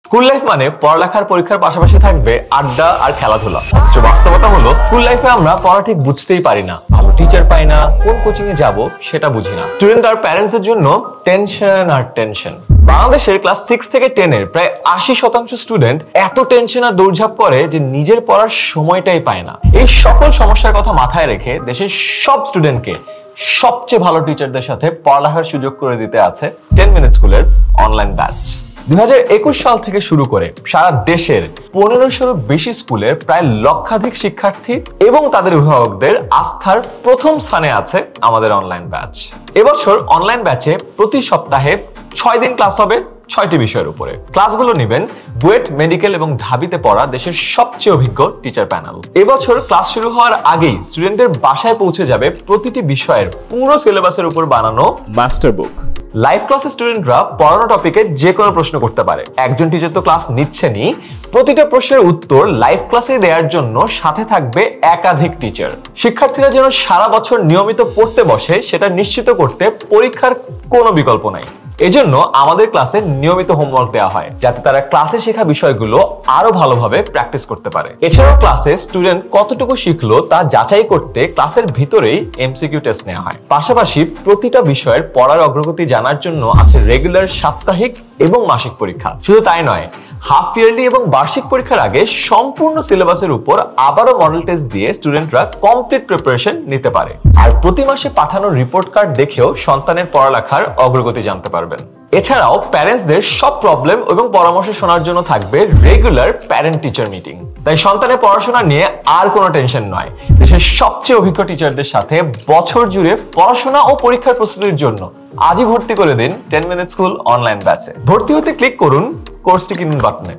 School life মানে পড়ালেখার পরীক্ষার পাশাপাশি থাকবে আড্ডা আর খেলাধুলা। বাস্তবতা হলো স্কুল লাইফে আমরা পড়া ঠিক বুঝতেই পারি না, ভালো টিচার পাই না, কোন কোচিং এ যাব সেটা বুঝি না। স্টুডেন্ট আর প্যারেন্টস এর জন্য টেনশন আর টেনশন। বাংলাদেশের ক্লাস 6 থেকে 10 এর প্রায় 80% স্টুডেন্ট এত টেনশন আর দৌড়ঝাঁপ করে যে নিজের পড়ার সময়টাই পায় না। এই সকল সমস্যার কথা মাথায় রেখে দেশের সব স্টুডেন্টকে সবচেয়ে ভালো টিচারদের সাথে পড়ালেখার সুযোগ করে দিতে আছে 10 মিনিট স্কুলের অনলাইন ব্যাচ। 2021 সাল থেকে শুরু করে সারা দেশের 1500 বেশি স্কুলের প্রায় লক্ষাধিক শিক্ষার্থী এবং তাদের অভিভাবকদের আস্থার প্রথম স্থানে আছে আমাদের অনলাইন ব্যাচ। এবছর অনলাইন ব্যাচে প্রতি সপ্তাহে 6 দিন ক্লাস হবে 6টি বিষয়ের উপরে। ক্লাসগুলো নেবেন বুয়েট, মেডিকেল এবং ঢাবিতে পড়া দেশের সবচেয়ে অভিজ্ঞ টিচার প্যানেল। এবছর ক্লাস শুরু হওয়ার আগেই স্টুডেন্টদের বাসায় পৌঁছে যাবে প্রতিটি বিষয়ের পুরো সিলেবাসের উপর বানানো মাস্টার বুক। লাইভ ক্লাসে স্টুডেন্টরা পড়ানো টপিকে যে কোনো প্রশ্ন করতে পারে। একজন টিচার তো ক্লাস নিচ্ছেনই, প্রতিটা প্রশ্নের উত্তর লাইভ ক্লাসে দেওয়ার জন্য সাথে থাকবে একাধিক টিচার। শিক্ষার্থীরা যেন সারা বছর নিয়মিত পড়তে বসে সেটা নিশ্চিত করতে পরীক্ষার কোনো বিকল্প নাই। এজন্য আমাদের ক্লাসে নিয়মিত হোমওয়ার্ক দেওয়া হয় যাতে তারা ক্লাসে শেখা বিষয়গুলো আরো ভালোভাবে প্র্যাকটিস করতে পারে। এছাড়াও ক্লাসে স্টুডেন্ট কতটুকু শিখলো তা যাচাই করতে ক্লাসের ভিতরেই এমসিকিউ টেস্ট নেওয়া হয়। পাশাপাশি প্রতিটা বিষয়ের পড়ার অগ্রগতি জানার জন্য আছে রেগুলার সাপ্তাহিক এবং মাসিক পরীক্ষা। শুধু তাই নয়, হাফ ইয়ারলি এবং বার্ষিক পরীক্ষার আগে সম্পূর্ণ সিলেবাসের উপর আবারও মডেল টেস্ট দিয়ে স্টুডেন্টরা কমপ্লিট প্রিপারেশন নিতে পারে। আর প্রতি মাসে পাঠানো রিপোর্ট কার্ড দেখেও সন্তানের পড়ালেখার অগ্রগতি জানতে পারবেন। এছাড়াও প্যারেন্টসদের সব প্রবলেম এবং পরামর্শ শোনার জন্য থাকবে রেগুলার প্যারেন্ট টিচার মিটিং। তাই সন্তানের পড়াশোনা নিয়ে আর কোনো টেনশন নয়। দেশের সবচেয়ে অভিজ্ঞ টিচারদের সাথে বছর জুড়ে পড়াশোনা ও পরীক্ষার প্রস্তুতির জন্য আজই ভর্তি করে দিন 10 মিনিট স্কুল অনলাইন ব্যাচে। ভর্তি হতে ক্লিক করুন কোর্সটি কিনুন বাটনে।